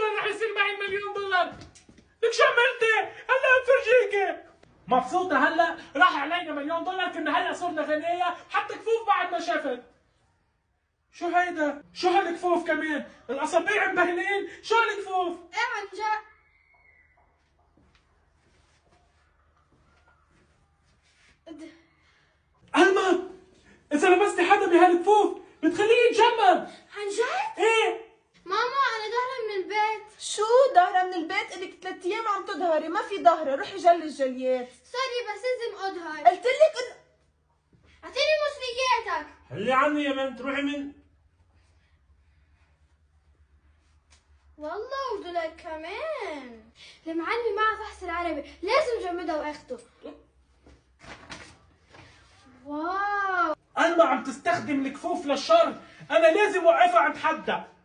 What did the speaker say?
دولار رح يصير معي المليون دولار. لك شو عملتي؟ هلا بفرجيكي. مبسوطة هلا؟ راح علينا مليون دولار، كنا هلا صرنا غنية، حتى كفوف بعد ما شفت. شو هيدا؟ شو هالكفوف كمان؟ الأصابع مبهلين، شو هالكفوف؟ ايه عن جد؟ ألما، إذا لمستي حدا بهالكفوف بتخليه يتجمد. عن جد؟ إيه؟ ماما انا ظاهرة من البيت. شو ظاهرة من البيت؟ إلك 3 أيام عم تظهري، ما في ظهرة، روحي جلي الجليات. سوري بس لازم اظهر. قلت لك اعطيني مصرياتك. اللي عني يا بنت، روحي من. والله ودولار كمان. المعلمة معها فحص العربي، لازم جمدها واخده. واو. ألما عم تستخدم الكفوف للشر، أنا لازم أوقفها عند حدها.